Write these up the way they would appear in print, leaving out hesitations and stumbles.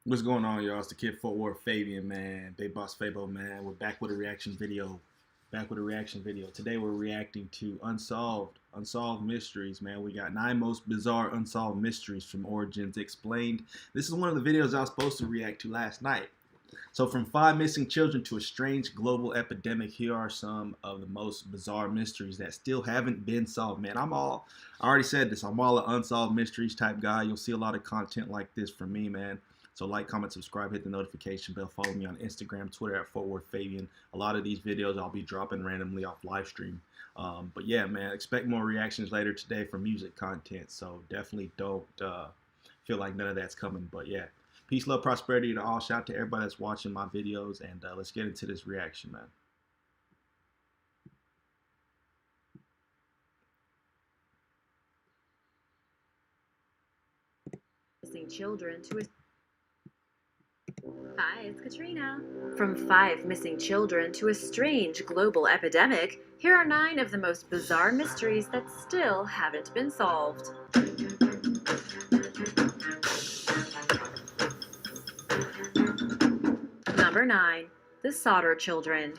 What's going on, y'all? It's the kid Fort Worth Fabian, man. BigBossFabo, man. We're back with a reaction video. Today we're reacting to unsolved mysteries, man. We got 9 most bizarre unsolved mysteries from Origins Explained. This is one of the videos I was supposed to react to last night. So from 5 missing children to a strange global epidemic, here are some of the most bizarre mysteries that still haven't been solved, man. I already said this, I'm all an unsolved mysteries type guy. You'll see a lot of content like this from me, man. So like, comment, subscribe, hit the notification bell, follow me on Instagram, Twitter at Fort Worth Fabian. A lot of these videos I'll be dropping randomly off live stream. But yeah, man, expect more reactions later today for music content. So definitely don't feel like none of that's coming. But yeah, peace, love, prosperity to all. Shout out to everybody that's watching my videos, and let's get into this reaction, man. Missing children to a Hi, it's Katrina. From 5 missing children to a strange global epidemic, here are 9 of the most bizarre mysteries that still haven't been solved. Number 9. The Solder Children.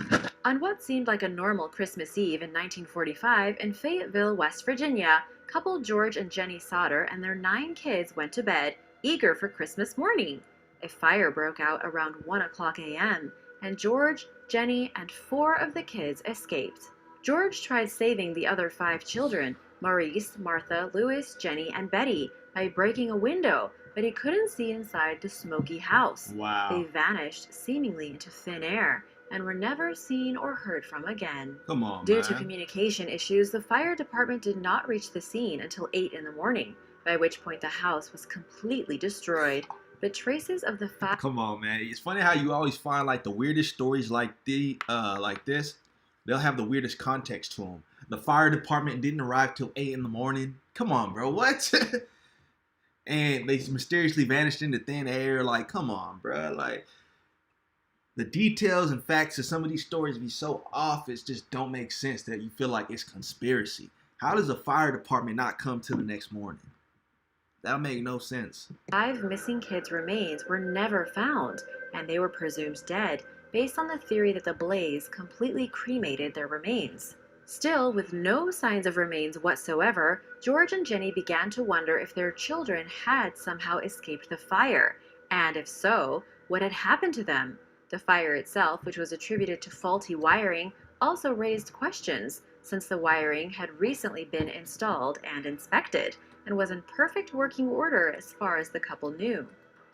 On what seemed like a normal Christmas Eve in 1945 in Fayetteville, West Virginia, couple George and Jenny Solder and their 9 kids went to bed, eager for Christmas morning. A fire broke out around 1 o'clock a.m., and George, Jenny, and 4 of the kids escaped. George tried saving the other 5 children, Maurice, Martha, Louis, Jenny, and Betty, by breaking a window, but he couldn't see inside the smoky house. Wow. They vanished seemingly into thin air and were never seen or heard from again. Come on, Due man. to communication issues, the fire department did not reach the scene until 8 in the morning, by which point the house was completely destroyed. But traces of the fire... Come on, man. It's funny how you always find like the weirdest stories like this. They'll have the weirdest context to them. The fire department didn't arrive till 8 in the morning. Come on, bro. What? And they mysteriously vanished into thin air. Like, come on, bro. Like, the details and facts of some of these stories be so off, it just don't make sense that you feel like it's conspiracy. How does the fire department not come till the next morning? That'll make no sense. 5 missing kids' remains were never found, and they were presumed dead, based on the theory that the blaze completely cremated their remains. Still, with no signs of remains whatsoever, George and Jenny began to wonder if their children had somehow escaped the fire, and if so, what had happened to them. The fire itself, which was attributed to faulty wiring, also raised questions, since the wiring had recently been installed and inspected, and was in perfect working order as far as the couple knew.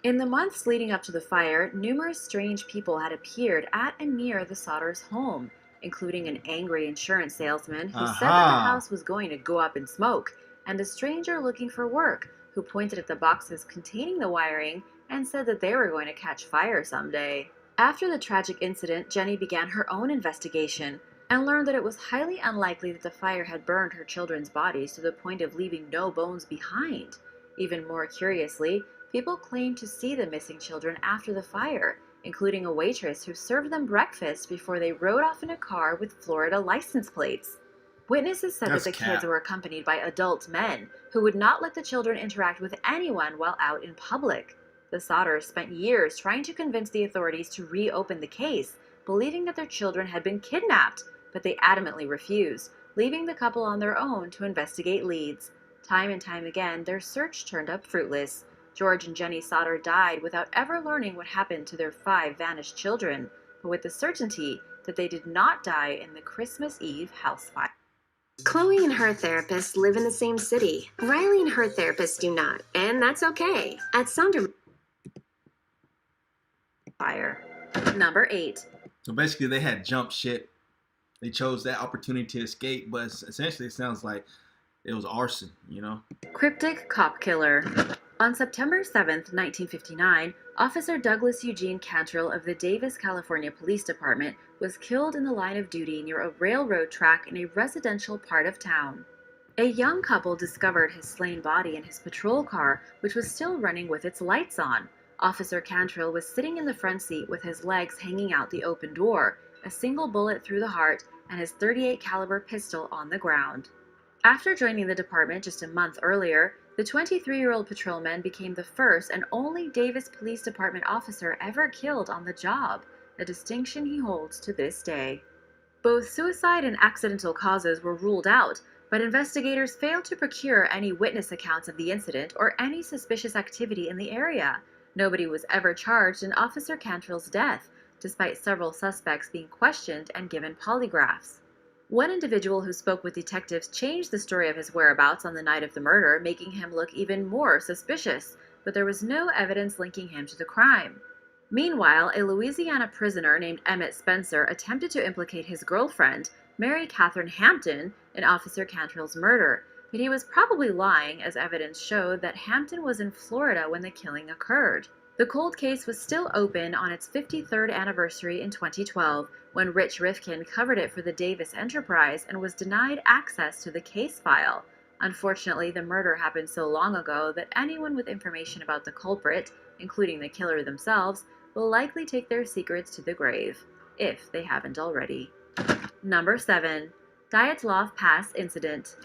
In the months leading up to the fire, numerous strange people had appeared at and near the Solders' home, including an angry insurance salesman who said that the house was going to go up in smoke, and a stranger looking for work who pointed at the boxes containing the wiring and said that they were going to catch fire someday. After the tragic incident, Jenny began her own investigation and learned that it was highly unlikely that the fire had burned her children's bodies to the point of leaving no bones behind. Even more curiously, people claimed to see the missing children after the fire, including a waitress who served them breakfast before they rode off in a car with Florida license plates. Witnesses said that the kids were accompanied by adult men who would not let the children interact with anyone while out in public. The Solders spent years trying to convince the authorities to reopen the case, believing that their children had been kidnapped, but they adamantly refused, leaving the couple on their own to investigate leads. Time and time again, their search turned up fruitless. George and Jenny Solder died without ever learning what happened to their 5 vanished children, but with the certainty that they did not die in the Christmas Eve house fire. Chloe and her therapist live in the same city. Riley and her therapist do not, and that's okay. At Sonder Fire. Number 8. So basically, they had jump ship. They chose that opportunity to escape, but essentially, it sounds like it was arson, you know? Cryptic cop killer. On September 7th, 1959, Officer Douglas Eugene Cantrell of the Davis, California Police Department was killed in the line of duty near a railroad track in a residential part of town. A young couple discovered his slain body in his patrol car, which was still running with its lights on. Officer Cantrell was sitting in the front seat with his legs hanging out the open door, a single bullet through the heart, and his .38 caliber pistol on the ground. After joining the department just a month earlier, The 23-year-old patrolman became the first and only Davis Police Department officer ever killed on the job, a distinction he holds to this day. Both suicide and accidental causes were ruled out, but investigators failed to procure any witness accounts of the incident or any suspicious activity in the area. Nobody was ever charged in Officer Cantrell's death, despite several suspects being questioned and given polygraphs. One individual who spoke with detectives changed the story of his whereabouts on the night of the murder, making him look even more suspicious, but there was no evidence linking him to the crime. Meanwhile, a Louisiana prisoner named Emmett Spencer attempted to implicate his girlfriend, Mary Catherine Hampton, in Officer Cantrell's murder, but he was probably lying, as evidence showed that Hampton was in Florida when the killing occurred. The cold case was still open on its 53rd anniversary in 2012, when Rich Rifkin covered it for the Davis Enterprise and was denied access to the case file. Unfortunately, the murder happened so long ago that anyone with information about the culprit, including the killer themselves, will likely take their secrets to the grave, if they haven't already. Number 7. Dietl Pass Incident.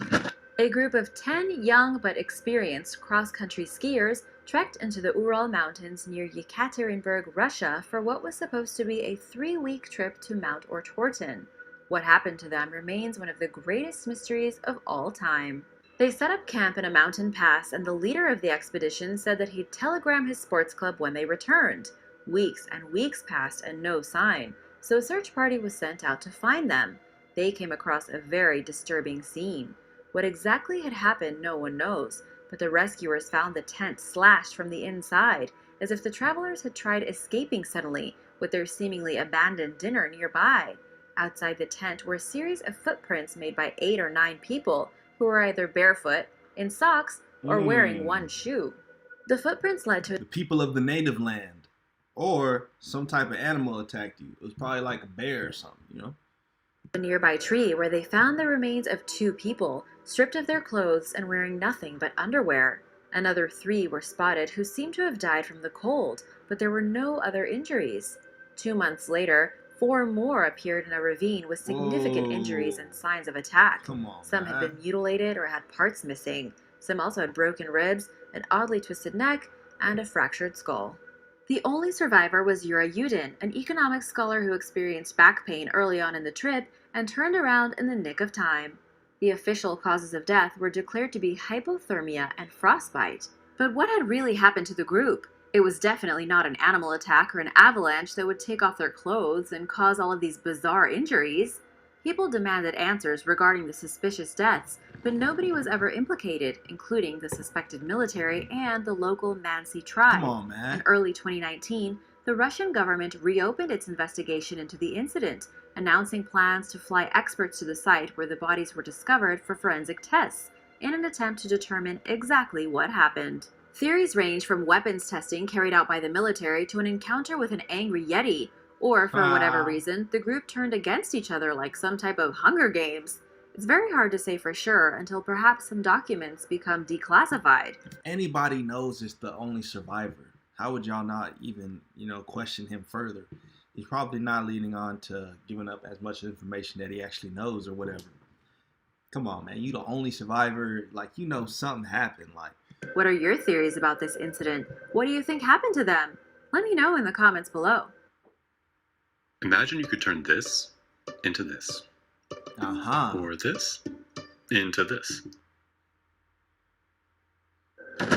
A group of 10 young but experienced cross-country skiers trekked into the Ural Mountains near Yekaterinburg, Russia for what was supposed to be a 3-week trip to Mount Ortorton. What happened to them remains one of the greatest mysteries of all time. They set up camp in a mountain pass, and the leader of the expedition said that he'd telegram his sports club when they returned. Weeks and weeks passed and no sign, so a search party was sent out to find them. They came across a very disturbing scene. What exactly had happened, no one knows, but the rescuers found the tent slashed from the inside, as if the travelers had tried escaping suddenly, with their seemingly abandoned dinner nearby. Outside the tent were a series of footprints made by 8 or 9 people, who were either barefoot, in socks, or wearing one shoe. The footprints led to The people of the native land. Or some type of animal attacked you. It was probably like a bear or something, you know? a nearby tree where they found the remains of 2 people, stripped of their clothes and wearing nothing but underwear. Another 3 were spotted who seemed to have died from the cold, but there were no other injuries. 2 months later, 4 more appeared in a ravine with significant injuries and signs of attack. Come on, Some had been mutilated or had parts missing. Some also had broken ribs, an oddly twisted neck, and a fractured skull. The only survivor was Yura Yudin, an economics scholar who experienced back pain early on in the trip and turned around in the nick of time. The official causes of death were declared to be hypothermia and frostbite. But what had really happened to the group? It was definitely not an animal attack or an avalanche that would take off their clothes and cause all of these bizarre injuries. People demanded answers regarding the suspicious deaths, but nobody was ever implicated, including the suspected military and the local Mansi tribe. Come on, man. In early 2019, the Russian government reopened its investigation into the incident, announcing plans to fly experts to the site where the bodies were discovered for forensic tests, in an attempt to determine exactly what happened. Theories range from weapons testing carried out by the military to an encounter with an angry Yeti, or, for whatever reason, the group turned against each other like some type of Hunger Games. It's very hard to say for sure until perhaps some documents become declassified. If anybody knows it's the only survivor, how would y'all not even, question him further? He's probably not leading on to giving up as much information that he actually knows or whatever. Come on, man. You the only survivor. Something happened. What are your theories about this incident? What do you think happened to them? Let me know in the comments below. Imagine you could turn this into this. Or this into this.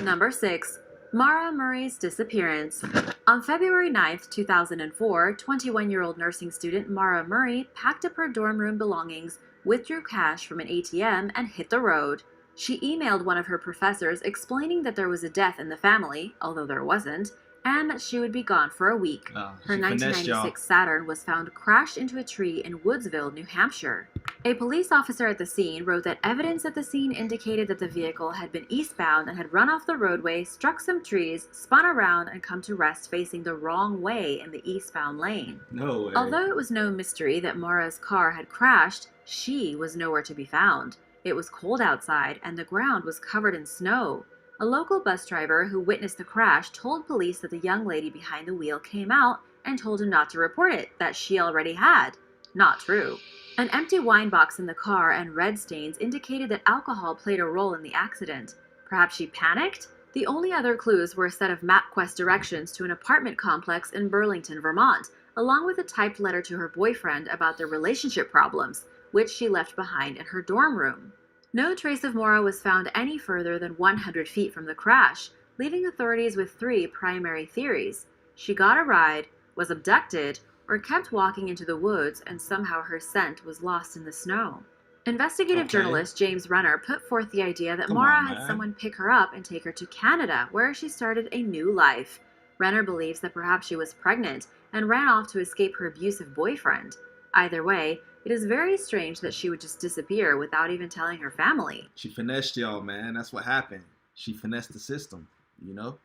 Number 6. Mara Murray's disappearance. On February 9th, 2004, 21-year-old nursing student Mara Murray packed up her dorm room belongings, withdrew cash from an ATM, and hit the road. She emailed one of her professors explaining that there was a death in the family, although there wasn't, and that she would be gone for a week. Her 1996 Saturn was found crashed into a tree in Woodsville, New Hampshire. A police officer at the scene wrote that evidence at the scene indicated that the vehicle had been eastbound and had run off the roadway, struck some trees, spun around, and come to rest facing the wrong way in the eastbound lane. No way. Although it was no mystery that Mara's car had crashed, she was nowhere to be found. It was cold outside, and the ground was covered in snow. A local bus driver who witnessed the crash told police that the young lady behind the wheel came out and told him not to report it, that she already had. Not true. An empty wine box in the car and red stains indicated that alcohol played a role in the accident. Perhaps she panicked? The only other clues were a set of MapQuest directions to an apartment complex in Burlington, Vermont, along with a typed letter to her boyfriend about their relationship problems, which she left behind in her dorm room. No trace of Maura was found any further than 100 feet from the crash, leaving authorities with three primary theories. She got a ride, was abducted, or kept walking into the woods and somehow her scent was lost in the snow. Investigative journalist James Renner put forth the idea that Maura had someone pick her up and take her to Canada, where she started a new life. Renner believes that perhaps she was pregnant and ran off to escape her abusive boyfriend. Either way, it is very strange that she would just disappear without even telling her family. She finessed y'all, man. That's what happened. She finessed the system, you know?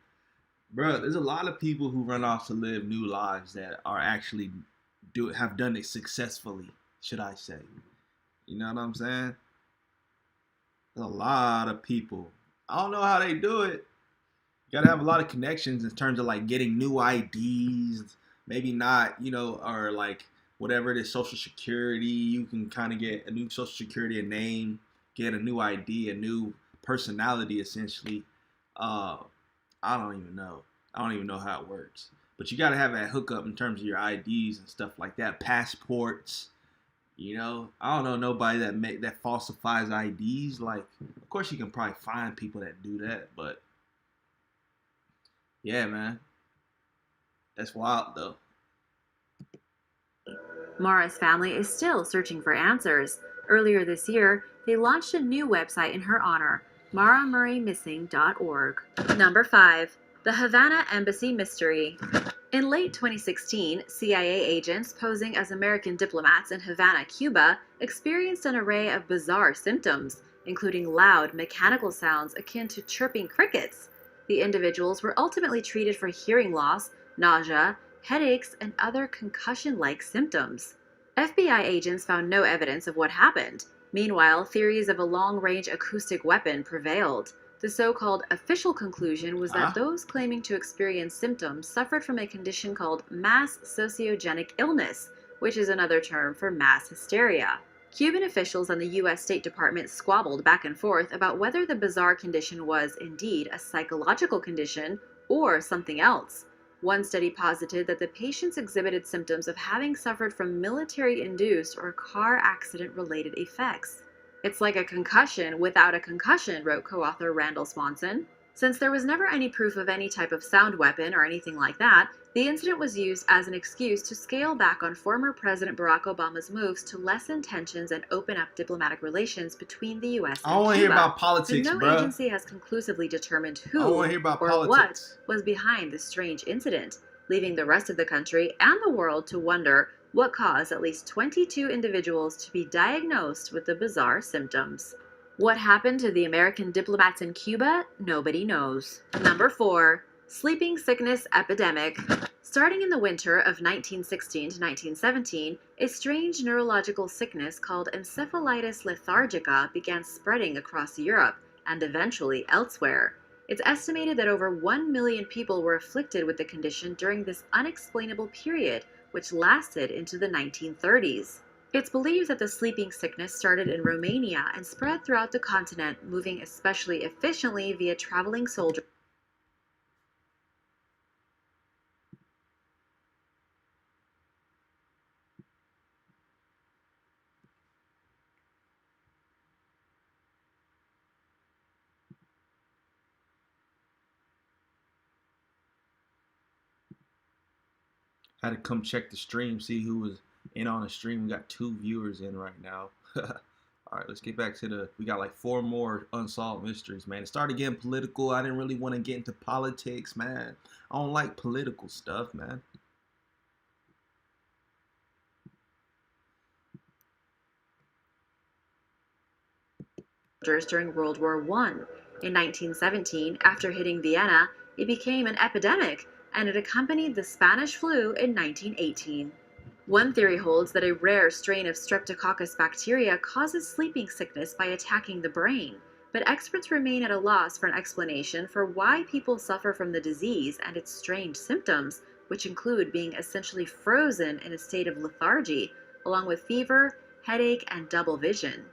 Bro, there's a lot of people who run off to live new lives that are actually have done it successfully, should I say. You know what I'm saying? There's a lot of people. I don't know how they do it. You gotta have a lot of connections in terms of like getting new IDs, maybe not, you know, or like whatever it is, Social Security. You can kind of get a new Social Security, a name, get a new ID, a new personality, essentially. I don't even know. I don't even know how it works. But you gotta have that hookup in terms of your IDs and stuff like that, passports. You know, I don't know nobody that falsifies IDs. Like, of course you can probably find people that do that, but yeah, man, that's wild though. Maura's family is still searching for answers. Earlier this year, they launched a new website in her honor, MauraMurrayMissing.org. Number 5. The Havana Embassy Mystery. In late 2016, CIA agents posing as American diplomats in Havana, Cuba, experienced an array of bizarre symptoms, including loud, mechanical sounds akin to chirping crickets. The individuals were ultimately treated for hearing loss, nausea, headaches, and other concussion-like symptoms. FBI agents found no evidence of what happened. Meanwhile, theories of a long-range acoustic weapon prevailed. The so-called official conclusion was that those claiming to experience symptoms suffered from a condition called mass sociogenic illness, which is another term for mass hysteria. Cuban officials and the U.S. State Department squabbled back and forth about whether the bizarre condition was indeed a psychological condition or something else. One study posited that the patients exhibited symptoms of having suffered from military-induced or car accident-related effects. It's like a concussion without a concussion, wrote co-author Randall Swanson. Since there was never any proof of any type of sound weapon or anything like that, the incident was used as an excuse to scale back on former President Barack Obama's moves to lessen tensions and open up diplomatic relations between the U.S. and Cuba. I don't want to hear about politics, but no agency has conclusively determined who or what was behind this strange incident, leaving the rest of the country and the world to wonder what caused at least 22 individuals to be diagnosed with the bizarre symptoms. What happened to the American diplomats in Cuba? Nobody knows. Number 4. Sleeping sickness epidemic. Starting in the winter of 1916 to 1917, a strange neurological sickness called encephalitis lethargica began spreading across Europe and eventually elsewhere. It's estimated that over 1 million people were afflicted with the condition during this unexplainable period, which lasted into the 1930s. It's believed that the sleeping sickness started in Romania and spread throughout the continent, moving especially efficiently via traveling soldiers. Had to come check the stream, see who was in on the stream. We got 2 viewers in right now. All right, let's get back to we got like 4 more unsolved mysteries, man. It started getting political. I didn't really want to get into politics, man. I don't like political stuff, man. During World War I. In 1917, after hitting Vienna, it became an epidemic, and it accompanied the Spanish flu in 1918. One theory holds that a rare strain of Streptococcus bacteria causes sleeping sickness by attacking the brain, but experts remain at a loss for an explanation for why people suffer from the disease and its strange symptoms, which include being essentially frozen in a state of lethargy, along with fever, headache, and double vision.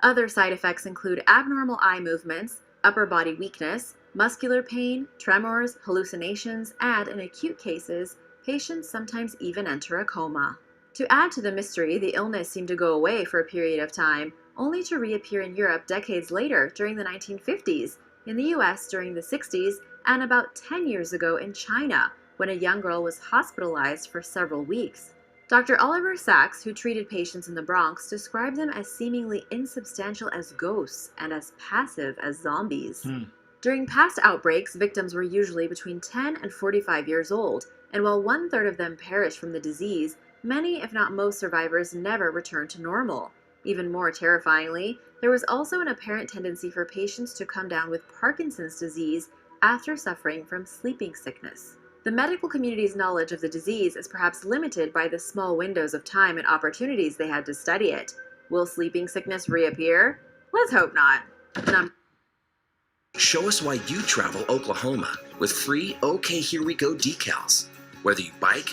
Other side effects include abnormal eye movements, upper body weakness, muscular pain, tremors, hallucinations, and in acute cases, patients sometimes even enter a coma. To add to the mystery, the illness seemed to go away for a period of time, only to reappear in Europe decades later during the 1950s, in the US during the 60s, and about 10 years ago in China, when a young girl was hospitalized for several weeks. Dr. Oliver Sacks, who treated patients in the Bronx, described them as seemingly insubstantial as ghosts and as passive as zombies. During past outbreaks, victims were usually between 10 and 45 years old, and while 1/3 of them perished from the disease, many, if not most survivors, never returned to normal. Even more terrifyingly, there was also an apparent tendency for patients to come down with Parkinson's disease after suffering from sleeping sickness. The medical community's knowledge of the disease is perhaps limited by the small windows of time and opportunities they had to study it. Will sleeping sickness reappear? Let's hope not. Show us why you travel Oklahoma with free OK Here We Go decals. Whether you bike.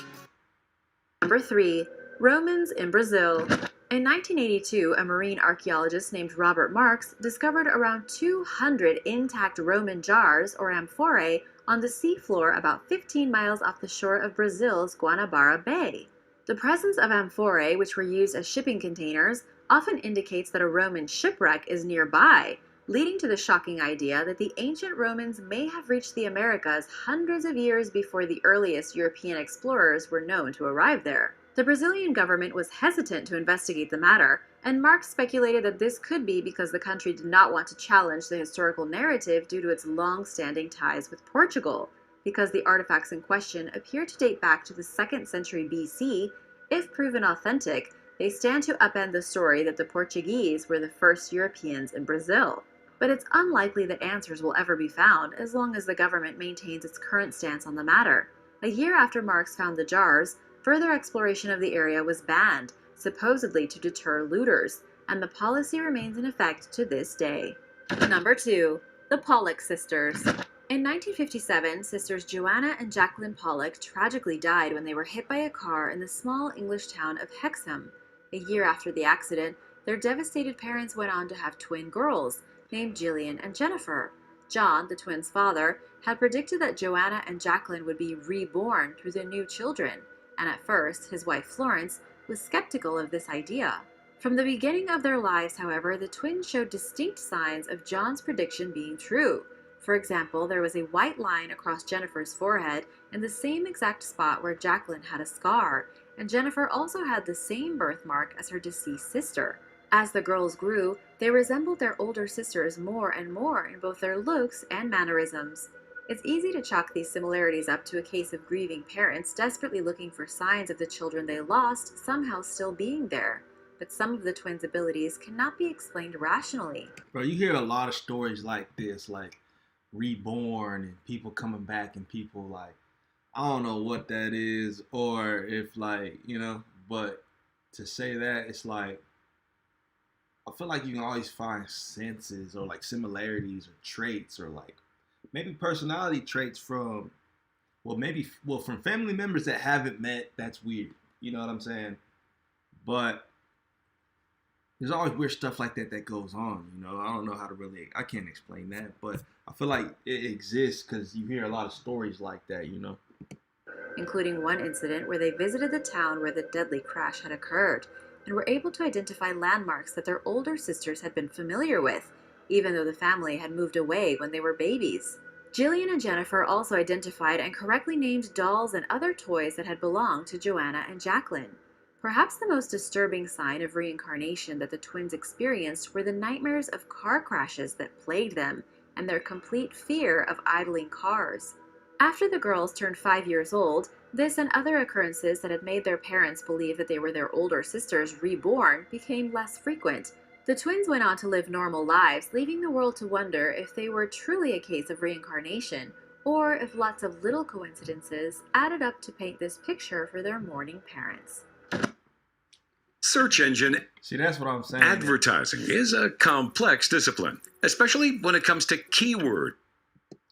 Number 3. Romans in Brazil. In 1982, a marine archaeologist named Robert Marks discovered around 200 intact Roman jars, or amphorae, on the seafloor about 15 miles off the shore of Brazil's Guanabara Bay. The presence of amphorae, which were used as shipping containers, often indicates that a Roman shipwreck is nearby, leading to the shocking idea that the ancient Romans may have reached the Americas hundreds of years before the earliest European explorers were known to arrive there. The Brazilian government was hesitant to investigate the matter, and Marx speculated that this could be because the country did not want to challenge the historical narrative due to its long-standing ties with Portugal. Because the artifacts in question appear to date back to the 2nd century BC, if proven authentic, they stand to upend the story that the Portuguese were the first Europeans in Brazil. But it's unlikely that answers will ever be found as long as the government maintains its current stance on the matter. A year after Marx found the jars, further exploration of the area was banned, supposedly to deter looters, and the policy remains in effect to this day. Number 2. The Pollock Sisters. In 1957, sisters Joanna and Jacqueline Pollock tragically died when they were hit by a car in the small English town of Hexham. A year after the accident, their devastated parents went on to have twin girls, named Gillian and Jennifer. John, the twins' father, had predicted that Joanna and Jacqueline would be reborn through the new children, and at first, his wife Florence was skeptical of this idea. From the beginning of their lives, however, the twins showed distinct signs of John's prediction being true. For example, there was a white line across Jennifer's forehead in the same exact spot where Jacqueline had a scar, and Jennifer also had the same birthmark as her deceased sister. As the girls grew, they resembled their older sisters more and more in both their looks and mannerisms. It's easy to chalk these similarities up to a case of grieving parents desperately looking for signs of the children they lost somehow still being there. But some of the twins' abilities cannot be explained rationally. Bro, you hear a lot of stories like this, like reborn and people coming back and people like, I don't know what that is, or if like, but to say that, it's like, I feel like you can always find senses or like similarities or traits or like maybe personality traits from from family members that haven't met. That's weird. You know what I'm saying? But there's always weird stuff like that goes on. I don't know how to I can't explain that, but I feel like it exists because you hear a lot of stories like that, Including one incident where they visited the town where the deadly crash had occurred and were able to identify landmarks that their older sisters had been familiar with, even though the family had moved away when they were babies. Gillian and Jennifer also identified and correctly named dolls and other toys that had belonged to Joanna and Jacqueline. Perhaps the most disturbing sign of reincarnation that the twins experienced were the nightmares of car crashes that plagued them and their complete fear of idling cars. After the girls turned 5 years old, this and other occurrences that had made their parents believe that they were their older sisters reborn became less frequent. The twins went on to live normal lives, leaving the world to wonder if they were truly a case of reincarnation, or if lots of little coincidences added up to paint this picture for their mourning parents. Search engine See, that's what I'm saying. advertising is a complex discipline, especially when it comes to keyword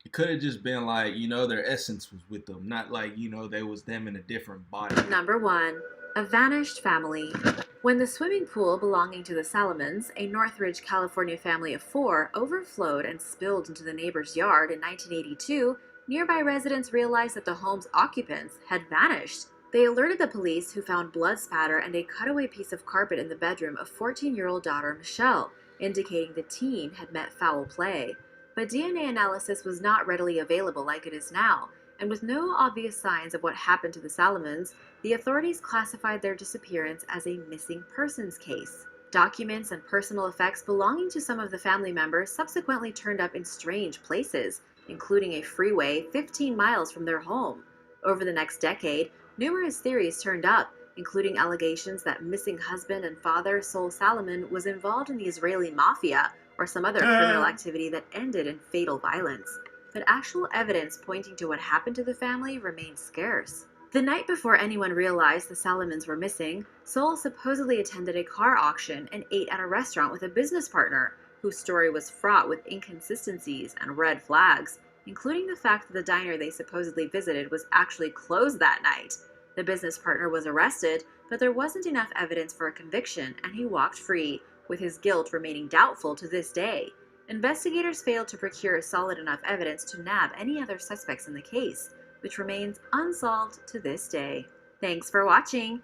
It could have just been like, you know, their essence was with them, not like, you know, they was them in a different body. Number 1. A vanished family. When the swimming pool belonging to the Salomons, a Northridge, California family of 4, overflowed and spilled into the neighbor's yard in 1982, nearby residents realized that the home's occupants had vanished. They alerted the police, who found blood spatter and a cutaway piece of carpet in the bedroom of 14-year-old daughter Michelle, indicating the teen had met foul play. But DNA analysis was not readily available like it is now, and with no obvious signs of what happened to the Salomons, the authorities classified their disappearance as a missing persons case. Documents and personal effects belonging to some of the family members subsequently turned up in strange places, including a freeway 15 miles from their home. Over the next decade, numerous theories turned up, including allegations that missing husband and father Sol Salomon was involved in the Israeli mafia or some other criminal activity that ended in fatal violence. But actual evidence pointing to what happened to the family remained scarce. The night before anyone realized the Salomons were missing, Sol supposedly attended a car auction and ate at a restaurant with a business partner, whose story was fraught with inconsistencies and red flags, including the fact that the diner they supposedly visited was actually closed that night. The business partner was arrested, but there wasn't enough evidence for a conviction, and he walked free, with his guilt remaining doubtful to this day. Investigators failed to procure solid enough evidence to nab any other suspects in the case, which remains unsolved to this day. Thanks for watching.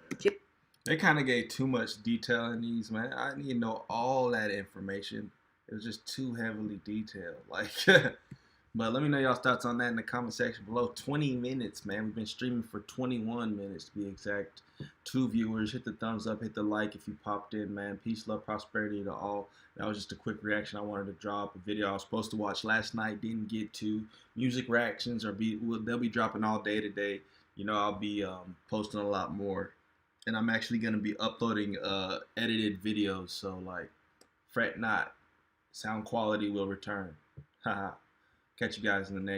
They kind of gave too much detail in these, man. I need to know all that information. It was just too heavily detailed. Like, but let me know y'all's thoughts on that in the comment section below. 20 minutes, man. We've been streaming for 21 minutes to be exact. 2 viewers. Hit the thumbs up, hit the like if you popped in, man. Peace, love, prosperity to all. That was just a quick reaction. I wanted to drop a video I was supposed to watch last night, didn't get to. Music reactions they'll be dropping all day today. You know, I'll be posting a lot more, and I'm actually gonna be uploading edited videos. So like, fret not. Sound quality will return. Haha. Catch you guys in the next.